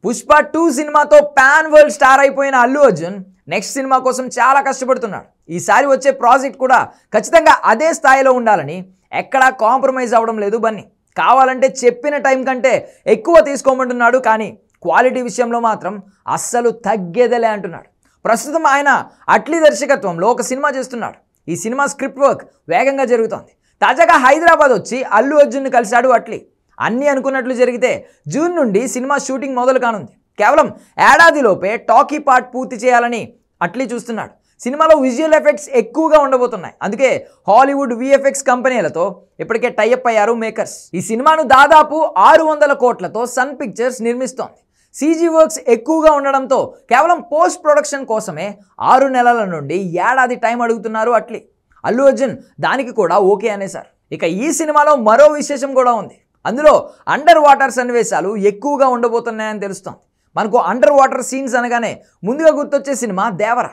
పుష్ప 2 సినిమాతో pan world star అయిపోయిన Allu Arjun next cinema కోసం చాలా కష్టపడుతున్నాడు. ఈసారి వచ్చే ప్రాజెక్ట్ కూడా ఖచ్చితంగా అదే స్థాయిలో ఉండాలని ఎక్కడా కాంప్రమైజ్ అవ్వడం లేదు బన్నీ. కావాలంటే చెప్పిన టైం కంటే ఎక్కువ తీసుకోమంటున్నాడు, కానీ క్వాలిటీ విషయంలో మాత్రం అస్సలు తగ్గేదలే అంటున్నాడు. ప్రస్తుతం ఆయన అట్లీ దర్శకత్వంలో ఒక సినిమా చేస్తున్నాడు. ఈ సినిమా స్క్రిప్ట్ వర్క్ వేగంగా జరుగుతోంది. తాజాగా హైదరాబాద్ వచ్చి అల్లు అర్జున్ని కలిశాడు అట్లీ. అన్నీ అనుకున్నట్లు జరిగితే జూన్ నుండి సినిమా షూటింగ్ మొదలు కానుంది. కేవలం ఏడాదిలోపే టాకీ పార్ట్ పూర్తి చేయాలని అట్లీ చూస్తున్నాడు. సినిమాలో విజువల్ ఎఫెక్ట్స్ ఎక్కువగా ఉండబోతున్నాయి. అందుకే హాలీవుడ్ విఎఫ్ఎక్స్ కంపెనీలతో ఇప్పటికే టైఅప్ అయ్యారు మేకర్స్. ఈ సినిమాను దాదాపు 600 కోట్లతో సన్ పిక్చర్స్ నిర్మిస్తోంది. సీజీ వర్క్స్ ఎక్కువగా ఉండడంతో కేవలం పోస్ట్ ప్రొడక్షన్ కోసమే 6 నెలల నుండి ఏడాది టైం అడుగుతున్నారు అట్లీ. అల్లు అర్జున్ దానికి కూడా ఓకే అనేశారు. ఇక ఈ సినిమాలో మరో విశేషం కూడా ఉంది. అందులో అండర్ వాటర్ సన్నివేశాలు ఎక్కువగా ఉండబోతున్నాయని తెలుస్తోంది. మనకు అండర్ వాటర్ సీన్స్ అనగానే ముందుగా గుర్తొచ్చే సినిమా దేవర.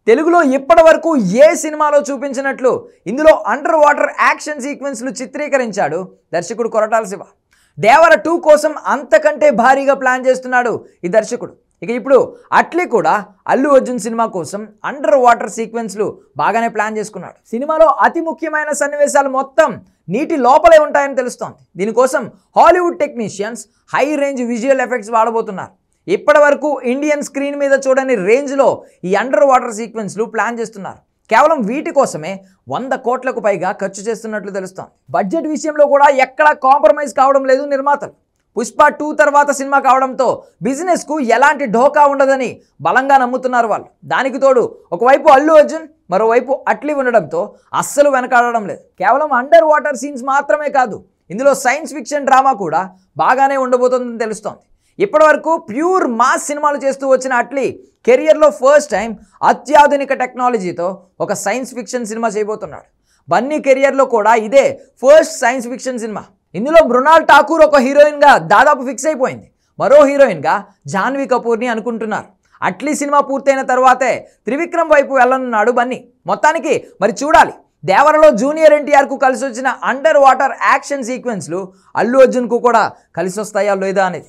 తెలుగులో ఇప్పటి వరకు ఏ సినిమాలో చూపించినట్లు ఇందులో అండర్ వాటర్ యాక్షన్ సీక్వెన్స్లు చిత్రీకరించాడు దర్శకుడు కొరటాల శివ. దేవర 2 కోసం అంతకంటే భారీగా ప్లాన్ చేస్తున్నాడు ఈ దర్శకుడు. ఇక ఇప్పుడు అట్లీ కూడా అల్లు అర్జున్ సినిమా కోసం అండర్ వాటర్ సీక్వెన్స్లు బాగానే ప్లాన్ చేసుకున్నాడు. సినిమాలో అతి ముఖ్యమైన సన్నివేశాలు మొత్తం నీటి లోపలే ఉంటాయని తెలుస్తోంది. దీనికోసం Hollywood technicians high range visual effects వాడబోతున్నారు. ఇప్పటి వరకు ఇండియన్ స్క్రీన్ మీద చూడని రేంజ్లో ఈ అండర్ వాటర్ సీక్వెన్స్లు ప్లాన్ చేస్తున్నారు. కేవలం వీటి కోసమే 100 కోట్లకు పైగా ఖర్చు చేస్తున్నట్లు తెలుస్తోంది. బడ్జెట్ విషయంలో కూడా ఎక్కడా కాంప్రమైజ్ కావడం లేదు నిర్మాతలు. పుష్ప 2 తర్వాత సినిమా కావడంతో బిజినెస్కు ఎలాంటి ఢోకా ఉండదని బలంగా నమ్ముతున్నారు వాళ్ళు. దానికి తోడు ఒకవైపు అల్లు అర్జున్, మరోవైపు అట్లీ ఉండడంతో అస్సలు వెనకాడడం లేదు. కేవలం అండర్ వాటర్ సీన్స్ మాత్రమే కాదు, ఇందులో సైన్స్ ఫిక్షన్ డ్రామా కూడా బాగానే ఉండబోతుందని తెలుస్తోంది. ఇప్పటి వరకు ప్యూర్ మాస్ సినిమాలు చేస్తూ వచ్చిన అట్లీ కెరియర్లో ఫస్ట్ టైం అత్యాధునిక టెక్నాలజీతో ఒక సైన్స్ ఫిక్షన్ సినిమా చేయబోతున్నాడు. బన్నీ కెరియర్లో కూడా ఇదే ఫస్ట్ సైన్స్ ఫిక్షన్ సినిమా. ఇందులో మృణాల్ ఠాకూర్ ఒక హీరోయిన్గా దాదాపు ఫిక్స్ అయిపోయింది. మరో హీరోయిన్గా జాన్వీ కపూర్ని అనుకుంటున్నారు. అట్లీ సినిమా పూర్తయిన తర్వాతే త్రివిక్రమ్ వైపు వెళ్ళనున్నాడు బన్నీ. మొత్తానికి మరి చూడాలి, దేవరలో జూనియర్ ఎన్టీఆర్కు కలిసి వచ్చిన అండర్ వాటర్ యాక్షన్ సీక్వెన్స్లు అల్లు అర్జున్కు కూడా కలిసి వస్తాయా లేదా అనేది.